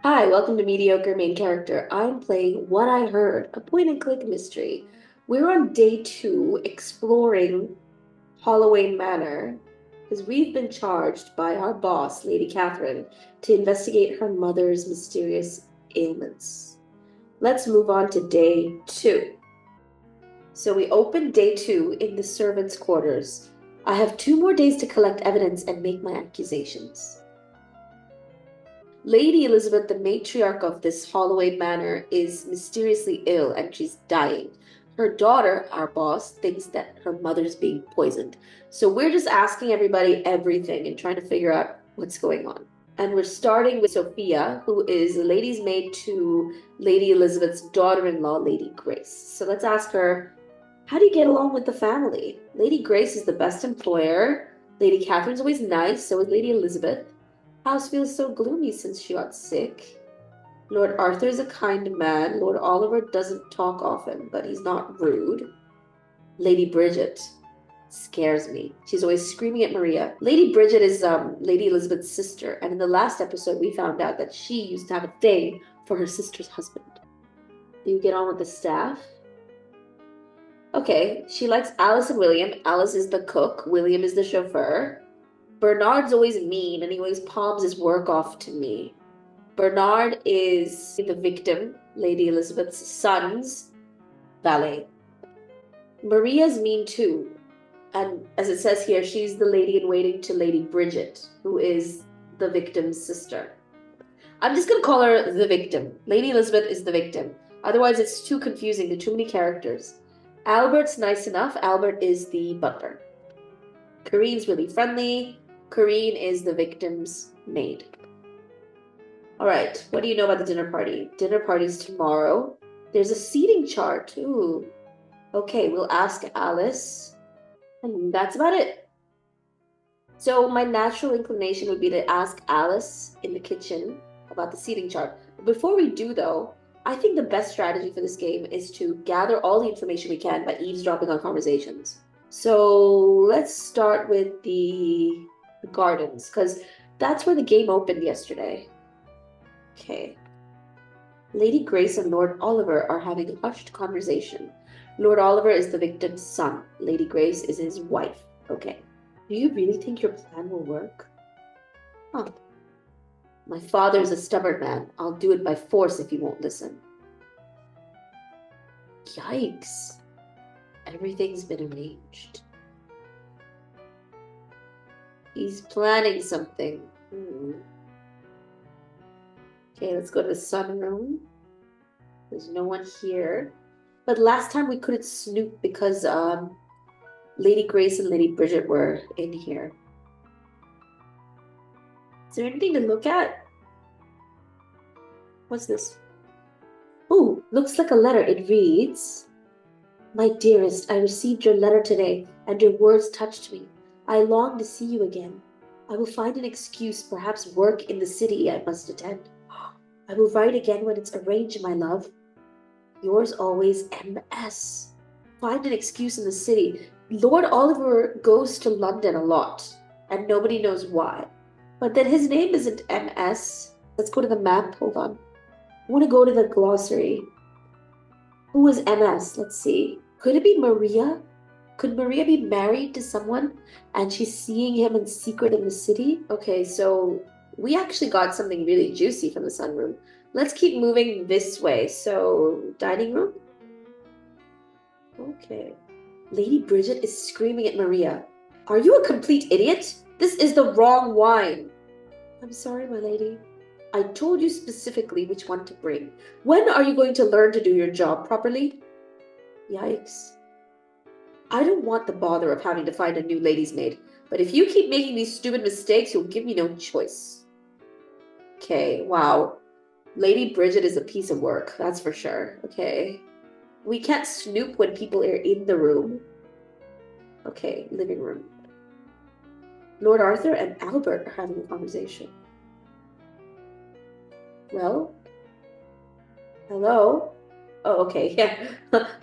Hi, welcome to Mediocre Main Character. I'm playing What I Heard, a point-and-click mystery. We're on day 2 exploring Holloway Manor because we've been charged by our boss, Lady Catherine, to investigate her mother's mysterious ailments. Let's move on to day 2. So we open day 2 in the servants' quarters. I have 2 more days to collect evidence and make my accusations. Lady Elizabeth, the matriarch of this Holloway Manor, is mysteriously ill and she's dying. Her daughter, our boss, thinks that her mother's being poisoned. So we're just asking everybody everything and trying to figure out what's going on. And we're starting with Sophia, who is the lady's maid to Lady Elizabeth's daughter-in-law, Lady Grace. So let's ask her, how do you get along with the family? Lady Grace is the best employer. Lady Catherine's always nice, so is Lady Elizabeth. House feels so gloomy since she got sick. Lord Arthur is a kind man. Lord Oliver doesn't talk often, but he's not rude. Lady Bridget scares me. She's always screaming at Maria. Lady Bridget is Lady Elizabeth's sister, and in the last episode we found out that she used to have a thing for her sister's husband. Do you get on with the staff? Okay, she likes Alice and William. Alice is the cook. William is the chauffeur. Bernard's always mean and he always palms his work off to me. Bernard is the victim, Lady Elizabeth's son's valet. Maria's mean too. And as it says here, she's the lady in waiting to Lady Bridget, who is the victim's sister. I'm just going to call her the victim. Lady Elizabeth is the victim. Otherwise, it's too confusing. There are too many characters. Albert's nice enough. Albert is the butler. Corinne's really friendly. Corinne is the victim's maid. All right, what do you know about the dinner party? Dinner party's tomorrow. There's a seating chart. Ooh. Okay, we'll ask Alice. And that's about it. So my natural inclination would be to ask Alice in the kitchen about the seating chart. Before we do, though, I think the best strategy for this game is to gather all the information we can by eavesdropping on conversations. So let's start with the gardens, because that's where the game opened yesterday. Okay. Lady Grace and Lord Oliver are having a hushed conversation. Lord Oliver is the victim's son. Lady Grace is his wife. Okay. Do you really think your plan will work? Huh. My father is a stubborn man. I'll do it by force if he won't listen. Yikes. Everything's been arranged. He's planning something. Okay, let's go to the sunroom. There's no one here. But last time we couldn't snoop because Lady Grace and Lady Bridget were in here. Is there anything to look at? What's this? Ooh, looks like a letter. It reads, "My dearest, I received your letter today, and your words touched me. I long to see you again. I will find an excuse, perhaps work in the city I must attend. I will write again when it's arranged, my love. Yours always, M.S." Find an excuse in the city. Lord Oliver goes to London a lot, and nobody knows why. But then his name isn't M.S. Let's go to the map. Hold on. I want to go to the glossary. Who is M.S.? Let's see. Could it be Maria? Could Maria be married to someone and she's seeing him in secret in the city? Okay, so we actually got something really juicy from the sunroom. Let's keep moving this way. So, dining room? Okay. Lady Bridget is screaming at Maria. Are you a complete idiot? This is the wrong wine. I'm sorry, my lady. I told you specifically which one to bring. When are you going to learn to do your job properly? Yikes. I don't want the bother of having to find a new lady's maid, but if you keep making these stupid mistakes, you'll give me no choice. Okay, wow. Lady Bridget is a piece of work, that's for sure. Okay. We can't snoop when people are in the room. Okay, living room. Lord Arthur and Albert are having a conversation. Well? Hello? Oh, okay, yeah.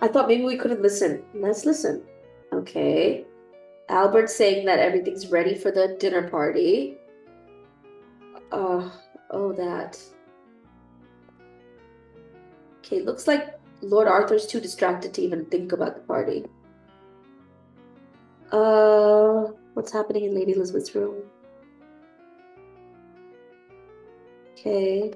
I thought maybe we couldn't listen. Let's listen. Okay. Albert's saying that everything's ready for the dinner party. Oh, that. Okay, looks like Lord Arthur's too distracted to even think about the party. What's happening in Lady Elizabeth's room? Okay.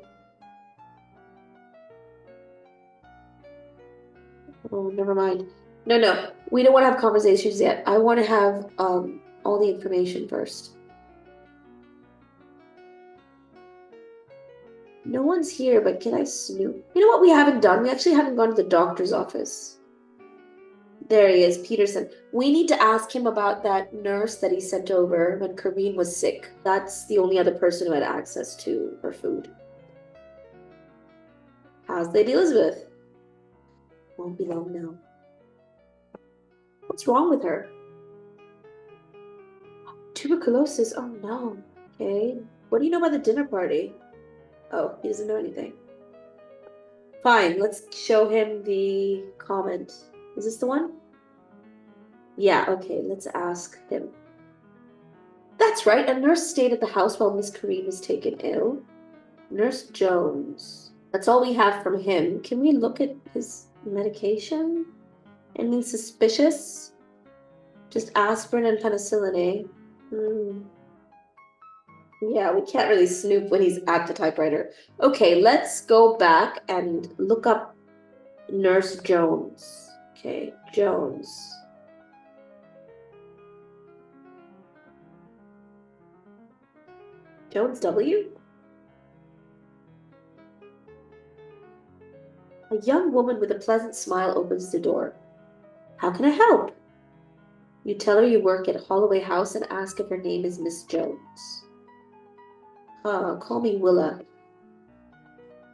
Oh, never mind. No. We don't want to have conversations yet. I want to have all the information first. No one's here, but can I snoop? You know what we haven't done? We actually haven't gone to the doctor's office. There he is, Peterson. We need to ask him about that nurse that he sent over when Kareen was sick. That's the only other person who had access to her food. How's Lady Elizabeth? Won't be long now. What's wrong with her? Tuberculosis. Oh no. Okay. What do you know about the dinner party? Oh, he doesn't know anything. Fine, let's show him the comment. Is this the one? Yeah, okay, let's ask him. That's right, a nurse stayed at the house while Miss Kareen was taken ill. Nurse Jones. That's all we have from him. Can we look at his medication? Anything suspicious? Just aspirin and penicillin, eh? Yeah, we can't really snoop when he's at the typewriter. Okay, let's go back and look up Nurse Jones. Okay, Jones. Jones W? A young woman with a pleasant smile opens the door. How can I help? You tell her you work at Holloway House and ask if her name is Miss Jones. Call me Willa.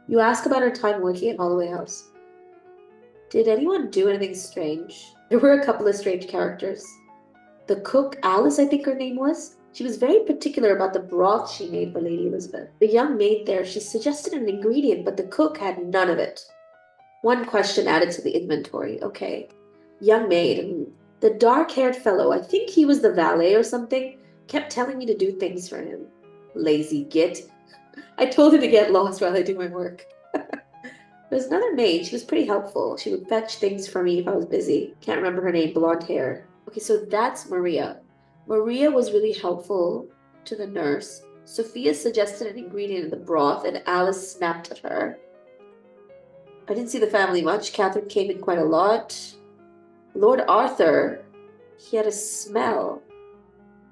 You ask about her time working at Holloway House. Did anyone do anything strange? There were a couple of strange characters. The cook, Alice, I think her name was. She was very particular about the broth she made for Lady Elizabeth. The young maid there, she suggested an ingredient, but the cook had none of it. One question added to the inventory. Okay. Young maid. The dark-haired fellow, I think he was the valet or something, kept telling me to do things for him. Lazy git. I told him to get lost while I do my work. There's another maid. She was pretty helpful. She would fetch things for me if I was busy. Can't remember her name. Blonde hair. Okay, so that's Maria. Maria was really helpful to the nurse. Sophia suggested an ingredient in the broth, and Alice snapped at her. I didn't see the family much. Catherine came in quite a lot. Lord Arthur, he had a smell.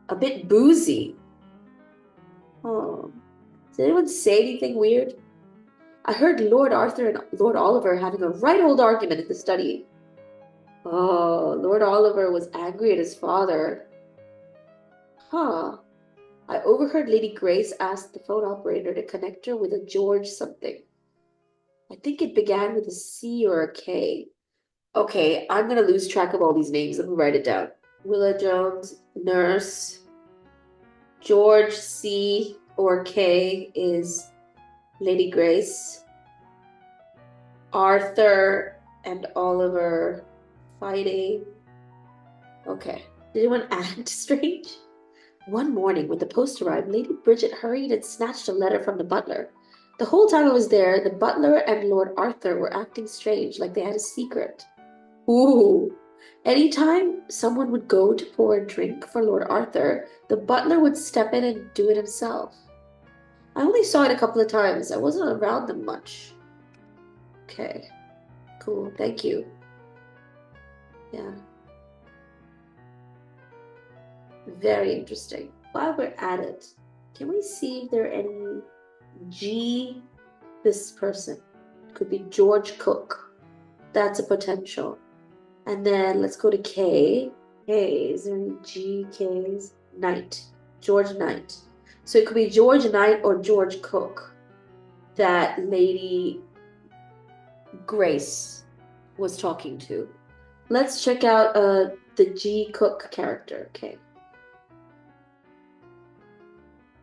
A bit boozy. Oh. Did anyone say anything weird? I heard Lord Arthur and Lord Oliver having a right old argument in the study. Oh, Lord Oliver was angry at his father. Huh. I overheard Lady Grace ask the phone operator to connect her with a George something. I think it began with a C or a K. Okay, I'm gonna lose track of all these names. Let me write it down. Willa Jones, nurse. George C or K is Lady Grace. Arthur and Oliver fighting. Okay. Did anyone act strange? One morning, when the post arrived, Lady Bridget hurried and snatched a letter from the butler. The whole time I was there, the butler and Lord Arthur were acting strange, like they had a secret. Ooh. Anytime someone would go to pour a drink for Lord Arthur, the butler would step in and do it himself. I only saw it a couple of times. I wasn't around them much. Okay. Cool. Thank you. Yeah. Very interesting. While we're at it, can we see if there are any G, this person? Could be George Cook. That's a potential. And then let's go to K. K, is there any G, K's? Knight. George Knight. So it could be George Knight or George Cook that Lady Grace was talking to. Let's check out the G Cook character. Okay.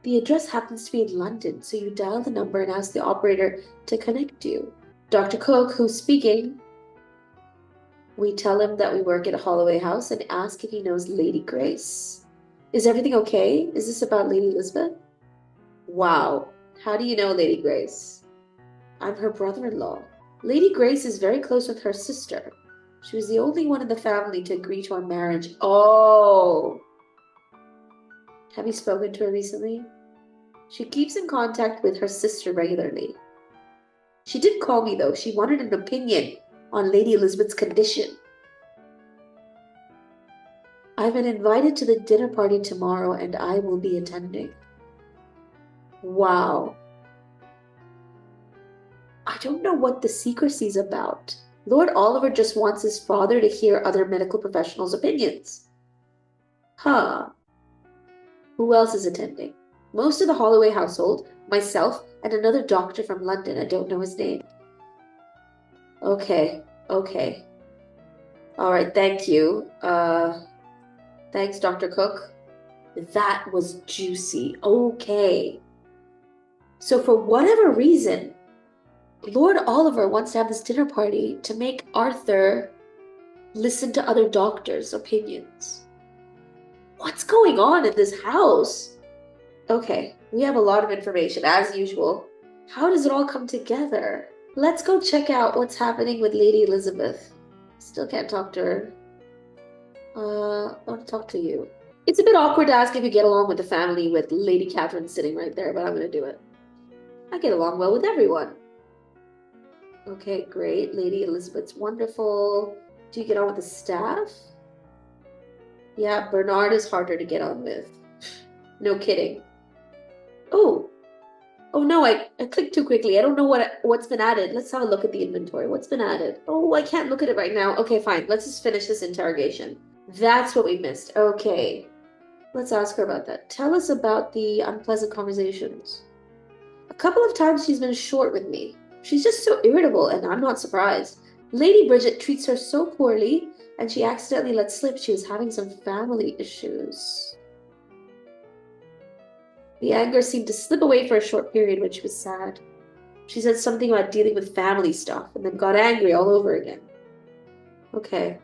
The address happens to be in London, so you dial the number and ask the operator to connect you. Dr. Cook, who's speaking, we tell him that we work at Holloway House and ask if he knows Lady Grace. Is everything okay? Is this about Lady Elizabeth? Wow. How do you know Lady Grace? I'm her brother-in-law. Lady Grace is very close with her sister. She was the only one in the family to agree to our marriage. Oh. Have you spoken to her recently? She keeps in contact with her sister regularly. She did call me, though. She wanted an opinion on Lady Elizabeth's condition. I've been invited to the dinner party tomorrow, and I will be attending. Wow. I don't know what the secrecy's about. Lord Oliver just wants his father to hear other medical professionals' opinions. Huh. Who else is attending? Most of the Holloway household, myself, and another doctor from London. I don't know his name. Okay. All right, thank you. Thanks, Dr. Cook. That was juicy. Okay. So for whatever reason, Lord Oliver wants to have this dinner party to make Arthur listen to other doctors' opinions. What's going on in this house? Okay, we have a lot of information, as usual. How does it all come together? Let's go check out what's happening with Lady Elizabeth. Still can't talk to her. I want to talk to you. It's a bit awkward to ask if you get along with the family with Lady Catherine sitting right there, but I'm going to do it. I get along well with everyone. Okay, great. Lady Elizabeth's wonderful. Do you get on with the staff? Yeah, Bernard is harder to get on with. No kidding. Oh no, I clicked too quickly. I don't know what's been added. Let's have a look at the inventory. What's been added? Oh, I can't look at it right now. Okay, fine. Let's just finish this interrogation. That's what we missed. Okay. Let's ask her about that. Tell us about the unpleasant conversations. A couple of times she's been short with me. She's just so irritable, and I'm not surprised. Lady Bridget treats her so poorly, and she accidentally let slip she was having some family issues. The anger seemed to slip away for a short period when she was sad. She said something about dealing with family stuff, and then got angry all over again. Okay.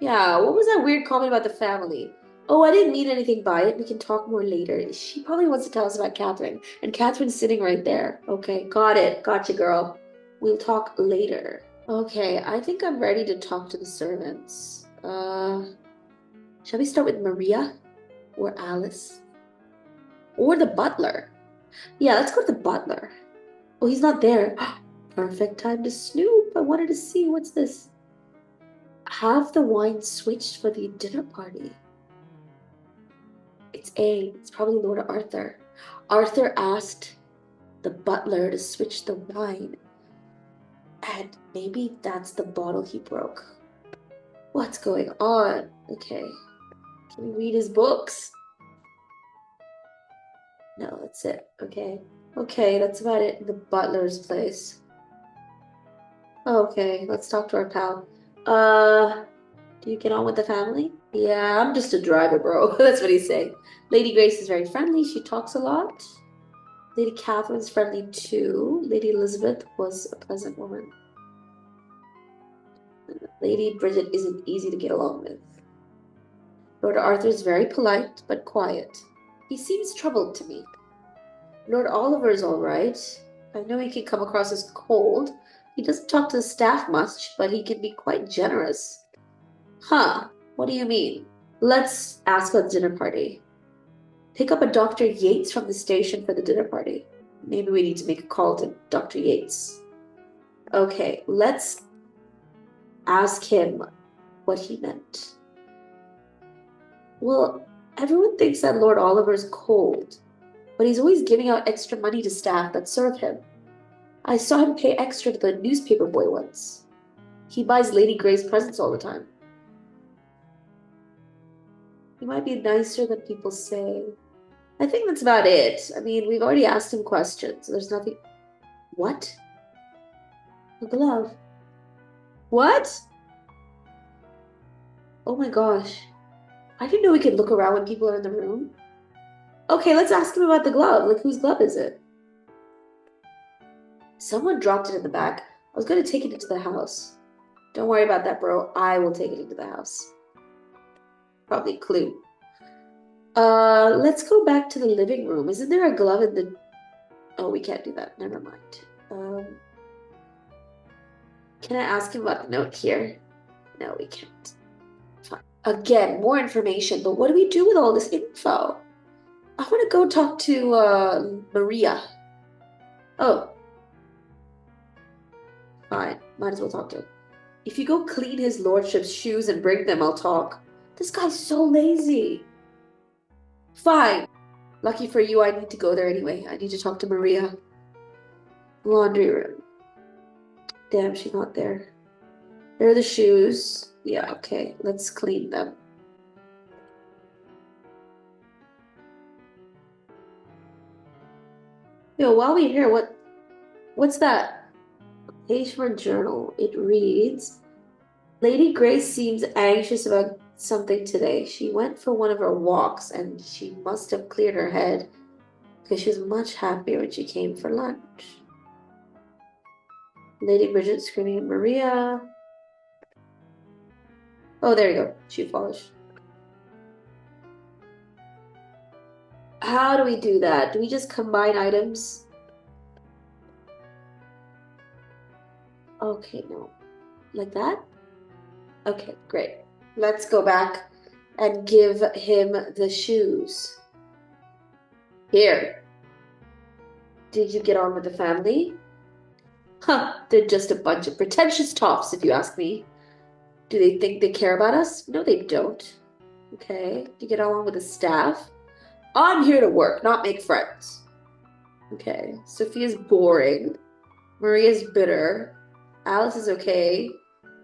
Yeah, what was that weird comment about the family? Oh, I didn't mean anything by it. We can talk more later. She probably wants to tell us about Catherine. And Catherine's sitting right there. Okay, got it. Gotcha, girl. We'll talk later. Okay, I think I'm ready to talk to the servants. Shall we start with Maria? Or Alice? Or the butler? Yeah, let's go to the butler. Oh, he's not there. Perfect time to snoop. I wanted to see. What's this? Have the wine switched for the dinner party. It's probably Lord Arthur. Arthur asked the butler to switch the wine. And maybe that's the bottle he broke. What's going on? Okay. Can we read his books? No, that's it. Okay. Okay, that's about it. The butler's place. Okay, let's talk to our pal. Do you get on with the family? Yeah, I'm just a driver, bro. That's what he's saying. Lady Grace is very friendly. She talks a lot. Lady Catherine's friendly too. Lady Elizabeth was a pleasant woman. Lady Bridget isn't easy to get along with. Lord Arthur is very polite, but quiet. He seems troubled to me. Lord Oliver is all right. I know he can come across as cold. He doesn't talk to the staff much, but he can be quite generous. Huh, what do you mean? Let's ask about the dinner party. Pick up a Dr. Yates from the station for the dinner party. Maybe we need to make a call to Dr. Yates. Okay, let's ask him what he meant. Well, everyone thinks that Lord Oliver's cold, but he's always giving out extra money to staff that serve him. I saw him pay extra to the newspaper boy once. He buys Lady Grey's presents all the time. He might be nicer than people say. I think that's about it. I mean, we've already asked him questions. There's nothing... What? A glove. What? Oh my gosh. I didn't know we could look around when people are in the room. Okay, let's ask him about the glove. Like, whose glove is it? Someone dropped it in the back. I was going to take it into the house. Don't worry about that, bro. I will take it into the house. Probably a clue. Let's go back to the living room. Isn't there a glove in the... Oh, we can't do that. Never mind. Um, can I ask him about the note here? No, we can't. Fine. Again, more information, but what do we do with all this info? I want to go talk to Maria. Oh, fine. Might as well talk to him. If you go clean his lordship's shoes and bring them, I'll talk. This guy's so lazy. Fine. Lucky for you, I need to go there anyway. I need to talk to Maria. Laundry room. Damn, she's not there. There are the shoes. Yeah, okay. Let's clean them. Yo, while we're here, what's that? Page from a journal. It reads, Lady Grace seems anxious about something today. She went for one of her walks and she must have cleared her head because she was much happier when she came for lunch. Lady Bridget screaming at Maria. Oh, there you go. Shoe polish. How do we do that? Do we just combine items? Okay, no. Like that? Okay, great. Let's go back and give him the shoes. Here. Did you get on with the family? Huh, they're just a bunch of pretentious toffs, if you ask me. Do they think they care about us? No, they don't. Okay, do you get along with the staff? I'm here to work, not make friends. Okay, Sophia's boring. Maria's bitter. Alice is okay.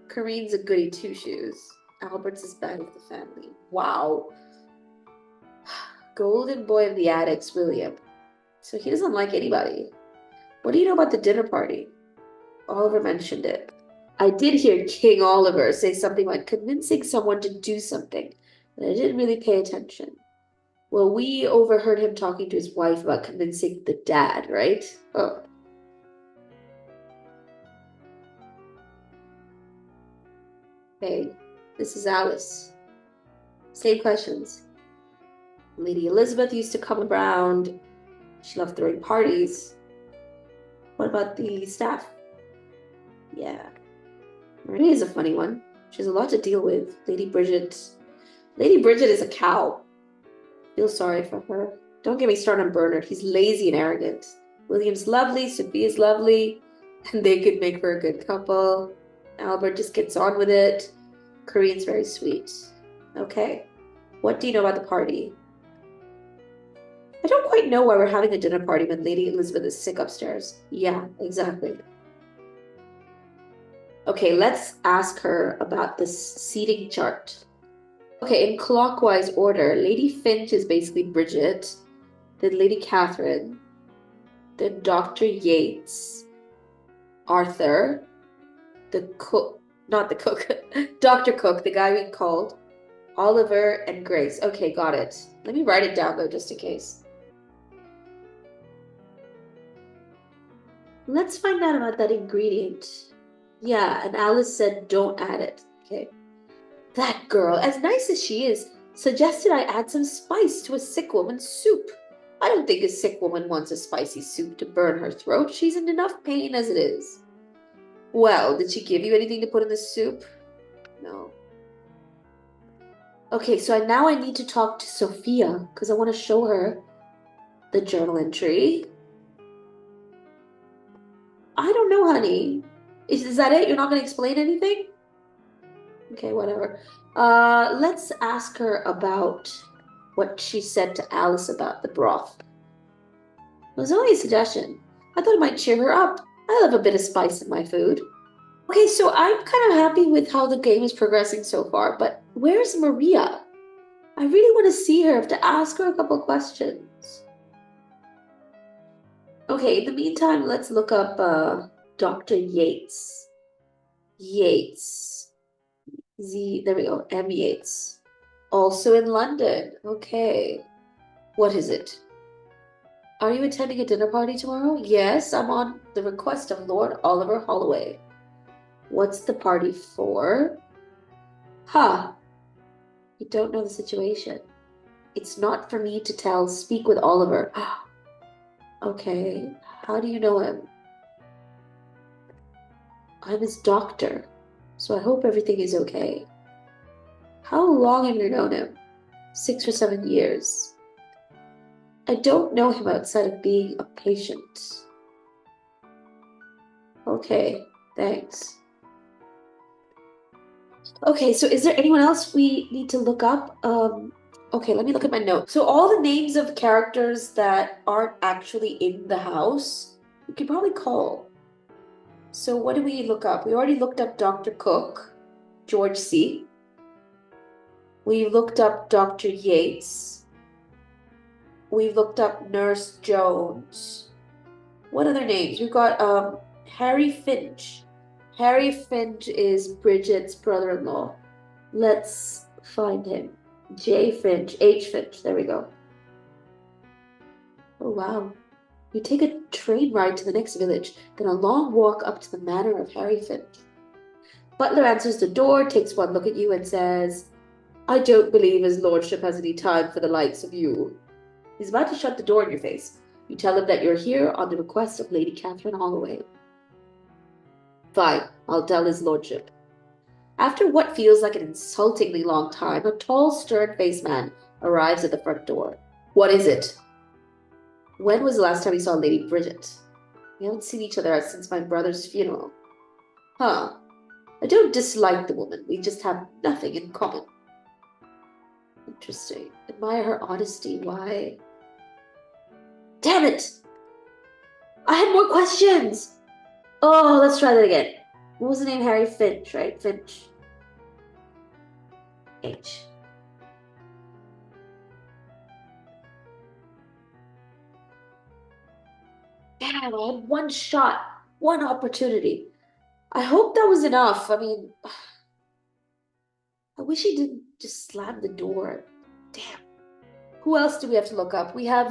Kareen's a goody two-shoes. Albert's as bad as the family. Wow. Golden boy of the attics, William. So he doesn't like anybody. What do you know about the dinner party? Oliver mentioned it. I did hear King Oliver say something like convincing someone to do something, but I didn't really pay attention. Well, we overheard him talking to his wife about convincing the dad, right? Oh. Hey, this is Alice. Same questions. Lady Elizabeth used to come around. She loved throwing parties. What about the staff? Yeah. Marie is a funny one. She has a lot to deal with. Lady Bridget is a cow. Feel sorry for her. Don't get me started on Bernard. He's lazy and arrogant. William's lovely. Sophia's lovely. And they could make for a good couple. Albert just gets on with it. Korean's very sweet. Okay. What do you know about the party? I don't quite know why we're having a dinner party when Lady Elizabeth is sick upstairs. Yeah, exactly. Okay, let's ask her about this seating chart. Okay, in clockwise order, Lady Finch is basically Bridget, then Lady Catherine, then Dr. Yates, Arthur, the cook, not the cook, Dr. Cook, the guy we called, Oliver, and Grace. Okay, got it. Let me write it down though, just in case. Let's find out about that ingredient. Yeah, and Alice said don't add it. Okay. That girl, as nice as she is, suggested I add some spice to a sick woman's soup. I don't think a sick woman wants a spicy soup to burn her throat. She's in enough pain as it is. Well, did she give you anything to put in the soup? No. Okay, so now I need to talk to Sophia because I want to show her the journal entry. I don't know, honey. Is that it? You're not going to explain anything? Okay, whatever. Let's ask her about what she said to Alice about the broth. It was only a suggestion. I thought it might cheer her up. I love a bit of spice in my food. Okay, so I'm kind of happy with how the game is progressing so far, but where's Maria? I really want to see her. I have to ask her a couple questions. Okay, in the meantime, let's look up Dr. Yates. Yates. There we go, M. Yates. Also in London. Okay. What is it? Are you attending a dinner party tomorrow? Yes, I'm on the request of Lord Oliver Holloway. What's the party for? Huh. You don't know the situation. It's not for me to tell. Speak with Oliver. Okay. How do you know him? I'm his doctor, so I hope everything is okay. How long have you known him? 6 or 7 years. I don't know him outside of being a patient. Okay, thanks. Okay, so is there anyone else we need to look up? Okay, let me look at my notes. So all the names of characters that aren't actually in the house, we could probably call. So what do we look up? We already looked up Dr. Cook, George C. We looked up Dr. Yates. We looked up Nurse Jones. What other names? We've got Harry Finch. Harry Finch is Bridget's brother-in-law. Let's find him. J. Finch, H. Finch. There we go. Oh, wow. You take a train ride to the next village, then a long walk up to the manor of Harry Finch. Butler answers the door, takes one look at you, and says, I don't believe his lordship has any time for the likes of you. He's about to shut the door in your face. You tell him that you're here on the request of Lady Catherine Holloway. Fine, I'll tell his lordship. After what feels like an insultingly long time, a tall, stern-faced man arrives at the front door. What is it? When was the last time you saw Lady Bridget? We haven't seen each other since my brother's funeral. Huh. I don't dislike the woman. We just have nothing in common. Interesting. Admire her honesty. Why? Damn it! I had more questions! Oh, let's try that again. What was the name? Harry Finch, right? Finch. H. Damn, I had one shot, one opportunity. I hope that was enough. I mean, I wish he didn't just slam the door. Damn. Who else do we have to look up? We have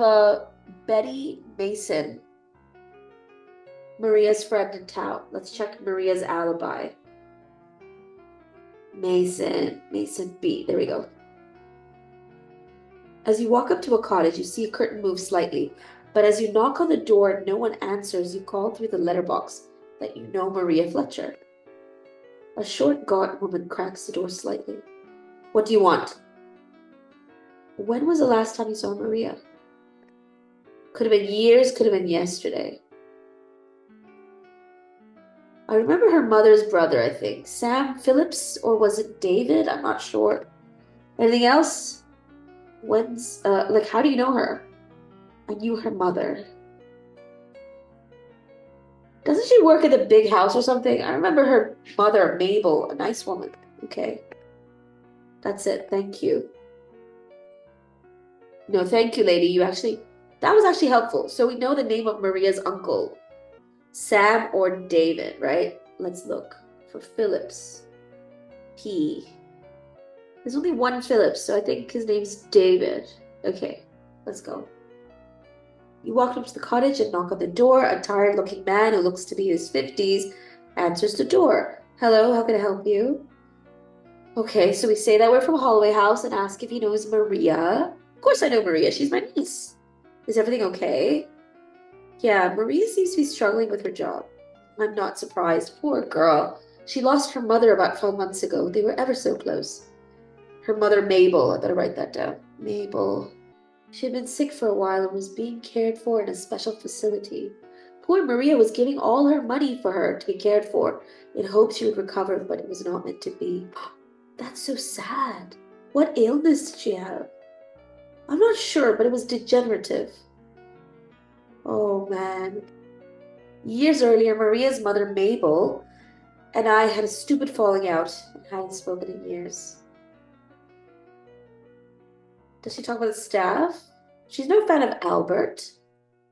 Betty Mason, Maria's friend in town. Let's check Maria's alibi. Mason B. There we go. As you walk up to a cottage, you see a curtain move slightly, but as you knock on the door and no one answers, you call through the letterbox that you know Maria Fletcher. A short, gaunt woman cracks the door slightly. What do you want? When was the last time you saw Maria? Could have been years, could have been yesterday. I remember her mother's brother, I think. Sam Phillips, or was it David? I'm not sure. Anything else? How do you know her? I knew her mother. Doesn't she work at the big house or something? I remember her mother, Mabel, a nice woman. Okay. That's it. Thank you. No, thank you, lady. That was actually helpful. So we know the name of Maria's uncle. Sam or David, right? Let's look for Phillips. P. There's only one Phillips, so I think his name's David. Okay, let's go. You walk up to the cottage and knock on the door. A tired-looking man who looks to be in his 50s answers the door. Hello, how can I help you? Okay, so we say that we're from Holloway House and ask if he knows Maria. Of course I know Maria. She's my niece. Is everything okay? Yeah, Maria seems to be struggling with her job. I'm not surprised. Poor girl. She lost her mother about 12 months ago. They were ever so close. Her mother, Mabel. I better write that down. Mabel. She had been sick for a while and was being cared for in a special facility. Poor Maria was giving all her money for her to be cared for in hopes she would recover, but it was not meant to be. That's so sad. What illness did she have? I'm not sure, but it was degenerative. Oh, man. Years earlier, Maria's mother, Mabel, and I had a stupid falling out and hadn't spoken in years. Does she talk about the staff? She's no fan of Albert.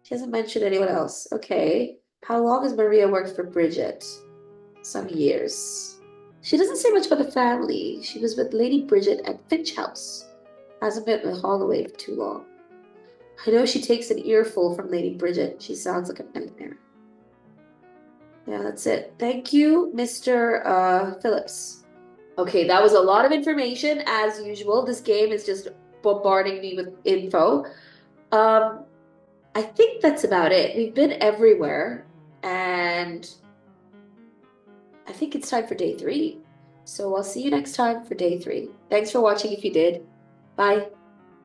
She hasn't mentioned anyone else. Okay. How long has Maria worked for Bridget? Some years. She doesn't say much about the family. She was with Lady Bridget at Finch House. Hasn't been with Holloway for too long. I know she takes an earful from Lady Bridget. She sounds like a nightmare. Yeah, that's it. Thank you, Mr. Phillips. Okay, that was a lot of information, as usual. This game is just bombarding me with info. I think that's about it. We've been everywhere, and I think it's time for day 3. So I'll see you next time for day 3. Thanks for watching if you did. Bye.